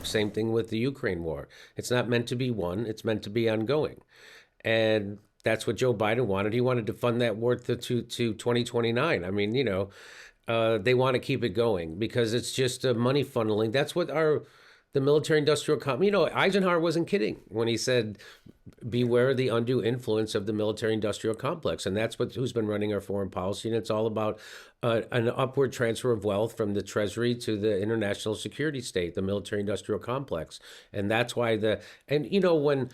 Same thing with the Ukraine war. It's not meant to be won. It's meant to be ongoing. And that's what Joe Biden wanted. He wanted to fund that war to 2029. I mean, they want to keep it going because it's just money funneling. That's what the military industrial complex. Eisenhower wasn't kidding when he said, "Beware the undue influence of the military industrial complex," and that's who's been running our foreign policy. And it's all about an upward transfer of wealth from the Treasury to the international security state, the military industrial complex, and that's why when when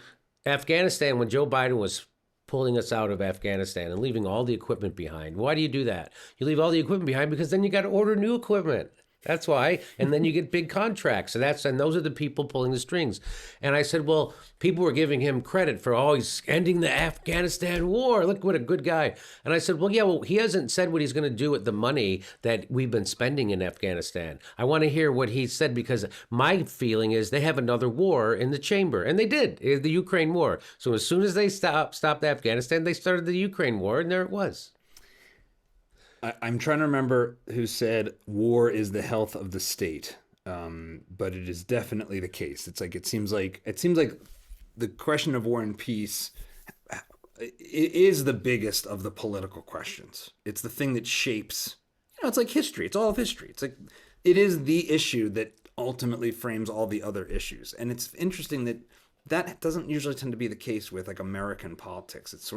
Joe Biden was pulling us out of Afghanistan and leaving all the equipment behind. Why do you do that? You leave all the equipment behind because then you got to order new equipment. That's why. And then you get big contracts. And those are the people pulling the strings. And I said, well, people were giving him credit for always ending the Afghanistan war. Look what a good guy. And I said, well, he hasn't said what he's going to do with the money that we've been spending in Afghanistan. I want to hear what he said because my feeling is they have another war in the chamber. And they did, the Ukraine war. So as soon as they stopped Afghanistan, they started the Ukraine war, and there it was. I'm trying to remember who said war is the health of the state, but it is definitely the case. It seems like the question of war and peace is the biggest of the political questions. It's the thing that shapes. It's like history. It's all of history. It's like it is the issue that ultimately frames all the other issues. And it's interesting that doesn't usually tend to be the case with like American politics. It's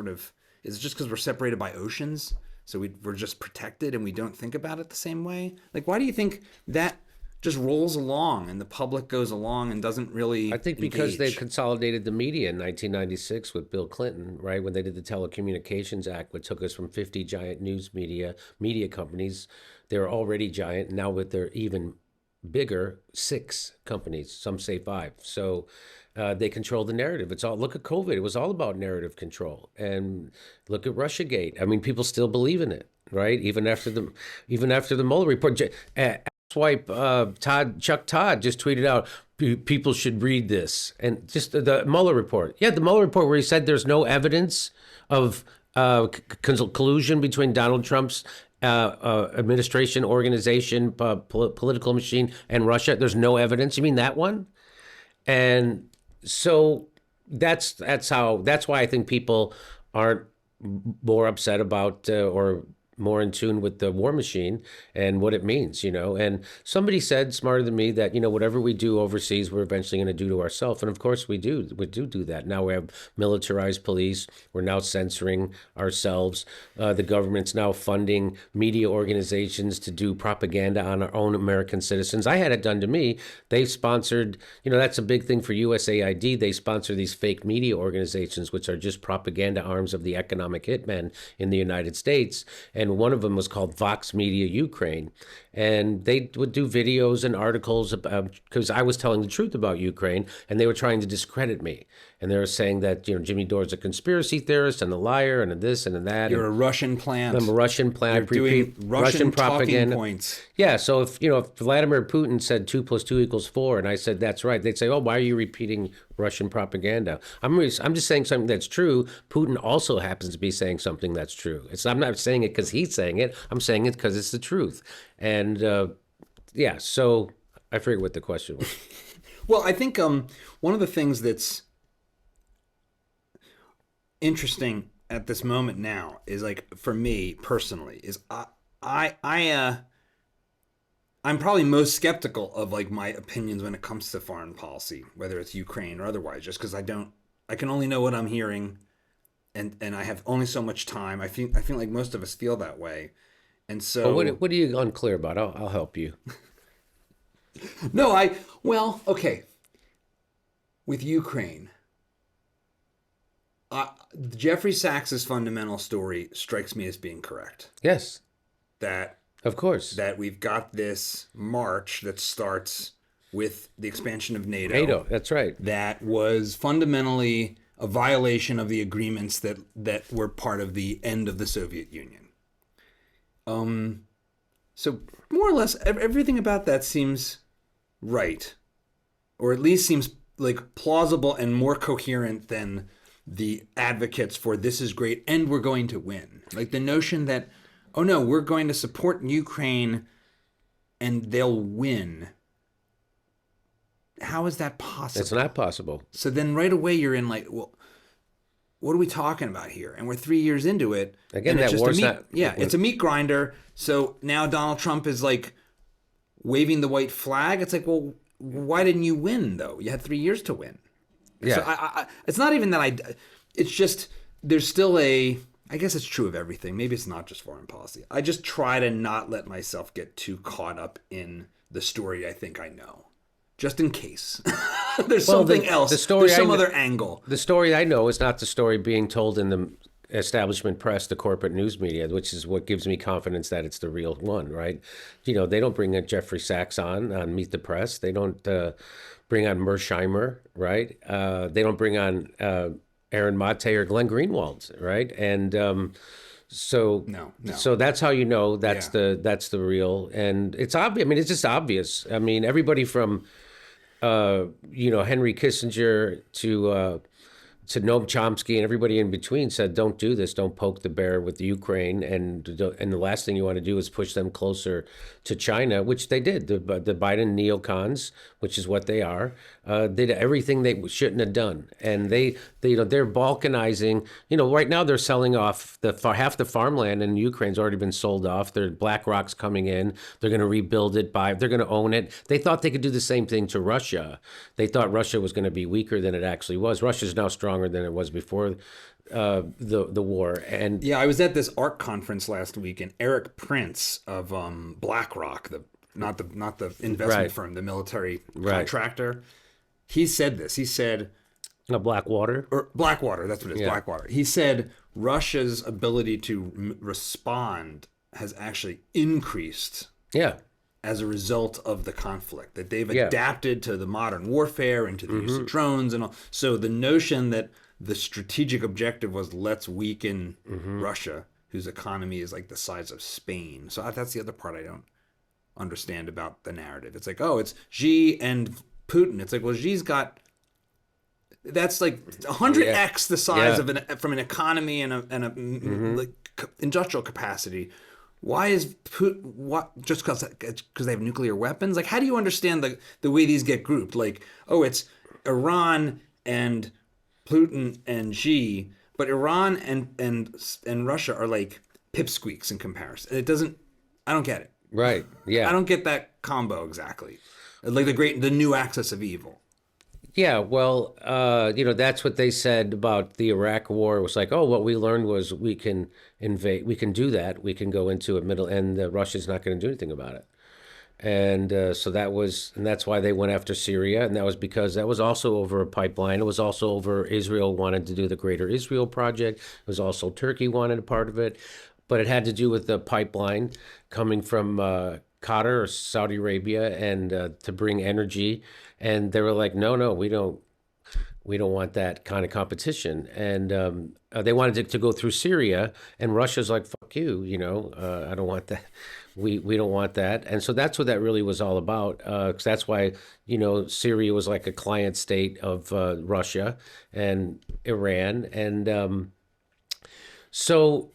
just because we're separated by oceans. So we're just protected and we don't think about it the same way. Like, why do you think that just rolls along and the public goes along and doesn't really I think because they consolidated the media in 1996 with Bill Clinton, right? When they did the Telecommunications Act, which took us from 50 giant news media companies. They were already giant. Now with their even bigger 6 companies, some say 5. So they control the narrative. Look at COVID. It was all about narrative control. And look at Russiagate. I mean, people still believe in it, right? Even after the Mueller report. Swipe Chuck Todd just tweeted out, people should read this. And just the Mueller report. Yeah, the Mueller report where he said there's no evidence of collusion between Donald Trump's administration, organization, political machine, and Russia. There's no evidence. You mean that one? And so that's why I think people aren't more upset about or more in tune with the war machine and what it means, And somebody said smarter than me that, whatever we do overseas, we're eventually going to do to ourselves. And of course we do. We do that. Now we have militarized police. We're now censoring ourselves. The government's now funding media organizations to do propaganda on our own American citizens. I had it done to me. They sponsored, that's a big thing for USAID. They sponsor these fake media organizations, which are just propaganda arms of the economic hitmen in the United States. And one of them was called Vox Media Ukraine. And they would do videos and articles because I was telling the truth about Ukraine, and they were trying to discredit me. And they were saying that, Jimmy Dore is a conspiracy theorist and a liar and a this and a that. You're a Russian plant. I'm a Russian plant. You're doing Russian propaganda. Points. Yeah, so if Vladimir Putin said 2 + 2 = 4, and I said that's right, they'd say, oh, why are you repeating Russian propaganda? I'm just saying something that's true. Putin also happens to be saying something that's true. I'm not saying it because he's saying it. I'm saying it because it's the truth. And so I forget what the question was. Well, I think one of the things that's interesting at this moment now is, like, for me personally, is I'm probably most skeptical of, like, my opinions when it comes to foreign policy, whether it's Ukraine or otherwise, just because I can only know what I'm hearing, and I have only so much time. I feel like most of us feel that way, and so. Well, what are you unclear about? I'll help you. No, okay. With Ukraine, Jeffrey Sachs's fundamental story strikes me as being correct. Yes. That. Of course. That we've got this march that starts with the expansion of NATO. NATO, that's right. That was fundamentally a violation of the agreements that were part of the end of the Soviet Union. So more or less everything about that seems right, or at least seems like plausible and more coherent than the advocates for this is great and we're going to win. Like the notion that, oh no, we're going to support Ukraine and they'll win. how is that possible? It's not possible. So then right away you're in like, well, what are we talking about here? And we're 3 years into it. Again, and that war's not... Yeah, it's a meat grinder. So now Donald Trump is like waving the white flag. It's like, well, why didn't you win, though? You had 3 years to win. Yeah. So it's not even that it's just, there's still I guess it's true of everything. Maybe it's not just foreign policy. I just try to not let myself get too caught up in the story I think I know. Just in case. There's something else. There's some other angle. The story I know is not the story being told in the establishment press, the corporate news media, which is what gives me confidence that it's the real one, right? You know, they don't bring Jeffrey Sachs on Meet the Press. They don't bring on Mersheimer, right? They don't bring on Aaron Mate or Glenn Greenwald, right? And so that's how you know that's the real, and it's obvious. I mean, it's just obvious. I mean, everybody from Henry Kissinger to Noam Chomsky and everybody in between said, don't do this, don't poke the bear with Ukraine, and the last thing you want to do is push them closer to China, which they did. The Biden neocons, which is what they are, did everything they shouldn't have done, and they're balkanizing. You know, right now they're selling off half the farmland in Ukraine's already been sold off. BlackRock's coming in. They're going to rebuild it. They're going to own it. They thought they could do the same thing to Russia. They thought Russia was going to be weaker than it actually was. Russia's now stronger than it was before the war. And yeah, I was at this ARC conference last week, and Eric Prince of BlackRock, not the investment firm, the military contractor, he said this. He said, Blackwater? Or Blackwater, that's what it is, Blackwater. He said Russia's ability to respond has actually increased. Yeah. As a result of the conflict, that they've adapted to the modern warfare and to the use of drones and all. So the notion that the strategic objective was let's weaken Russia, whose economy is like the size of Spain. So that's the other part I don't understand about the narrative. It's like, oh, it's Xi and Putin. It's like, well, Xi's got, that's like 100x the size of from an economy and a like industrial capacity. Why is Putin, just because they have nuclear weapons? Like, how do you understand the way these get grouped? Like, oh, it's Iran and Putin and Xi, but Iran and Russia are like pipsqueaks in comparison. I don't get it. Right, yeah. I don't get that combo exactly. Like the new axis of evil. Yeah, well, that's what they said about the Iraq War. It was like, oh, what we learned was we can invade, we can do that, we can go into a middle, and Russia's not going to do anything about it. And so that's why they went after Syria, and that was because that was also over a pipeline. It was also over Israel wanted to do the Greater Israel Project. It was also Turkey wanted a part of it, but it had to do with the pipeline coming from Qatar or Saudi Arabia and to bring energy. And they were like, no, we don't want that kind of competition. And they wanted to go through Syria, and Russia's like, fuck you, I don't want that. We don't want that. And so that's what that really was all about. 'Cause that's why, Syria was like a client state of Russia and Iran. And so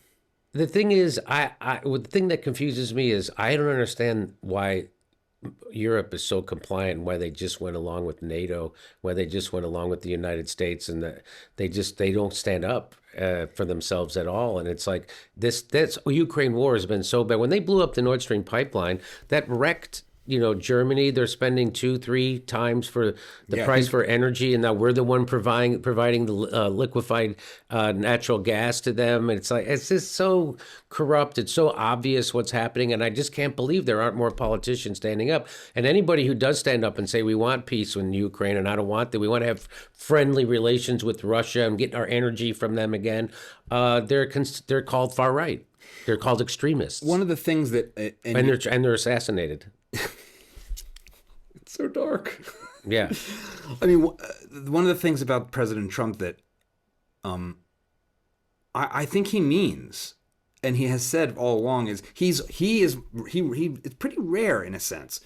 the thing is, the thing that confuses me is I don't understand why Europe is so compliant, and why they just went along with NATO, why they just went along with the United States, and that they don't stand up for themselves at all. And it's like that's Ukraine war has been so bad. When they blew up the Nord Stream pipeline, that wrecked Germany. They're spending 2-3 times for the price for energy, and now we're the one providing the liquefied natural gas to them. And it's like, it's just so corrupt. It's so obvious what's happening, and I just can't believe there aren't more politicians standing up. And anybody who does stand up and say we want peace in Ukraine, and I don't want that, we want to have friendly relations with Russia and get our energy from them again, they're called far right. They're called extremists. One of the things that and they're assassinated. It's so dark. Yeah. I mean, one of the things about President Trump that I think he means, and he has said all along, is it's pretty rare in a sense.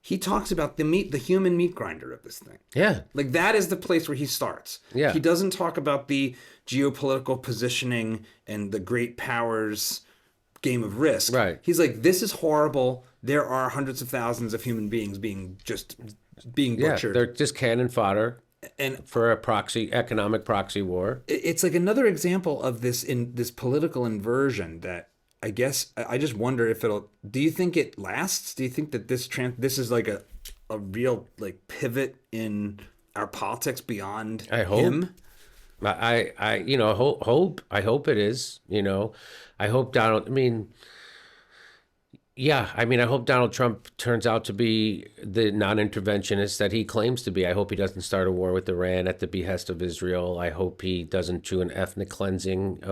He talks about the human meat grinder of this thing. Yeah. Like, that is the place where he starts. Yeah. He doesn't talk about the geopolitical positioning and the great powers game of Risk. Right. He's like, this is horrible. There are hundreds of thousands of human beings being just being butchered. They're just cannon fodder And for a economic proxy war. it's like another example of this political inversion that I guess I just wonder if do you think it lasts? Do you think that this is like a real like pivot in our politics beyond I hope. him? I hope it is, I hope I hope Donald Trump turns out to be the non-interventionist that he claims to be. I hope he doesn't start a war with Iran at the behest of Israel. I hope he doesn't do an ethnic cleansing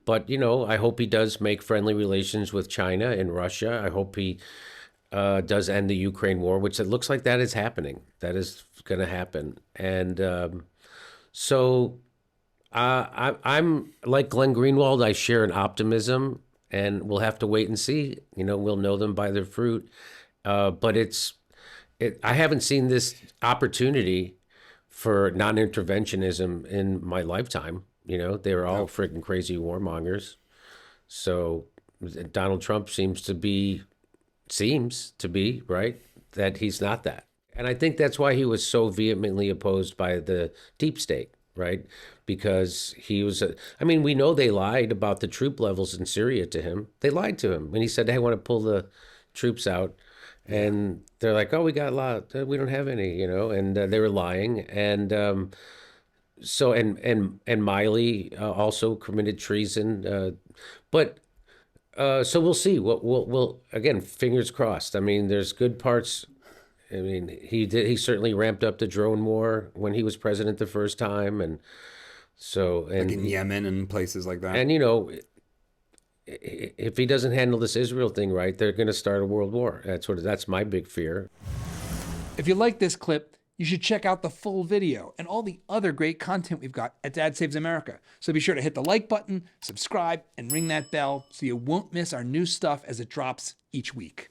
but I hope he does make friendly relations with China and Russia. I hope he does end the Ukraine war, which it looks like that is happening. That is going to happen. And so I'm like Glenn Greenwald. I share an optimism, and we'll have to wait and see. We'll know them by their fruit. But I haven't seen this opportunity for non-interventionism in my lifetime. They were all freaking crazy warmongers. So Donald Trump seems to be right, that he's not that. And I think that's why he was so vehemently opposed by the deep state, right? Because he was, we know they lied about the troop levels in Syria to him. They lied to him when he said, "Hey, I want to pull the troops out." And they're like, "Oh, we got a lot. We don't have any," and they were lying. And so, and Miley also committed treason. So we'll see. We'll again, fingers crossed. There's good parts. He certainly ramped up the drone war when he was president the first time, and like in Yemen and places like that. And if he doesn't handle this Israel thing right, they're going to start a world war. That's my big fear. If you like this clip, you should check out the full video and all the other great content we've got at Dad Saves America. So be sure to hit the like button, subscribe, and ring that bell so you won't miss our new stuff as it drops each week.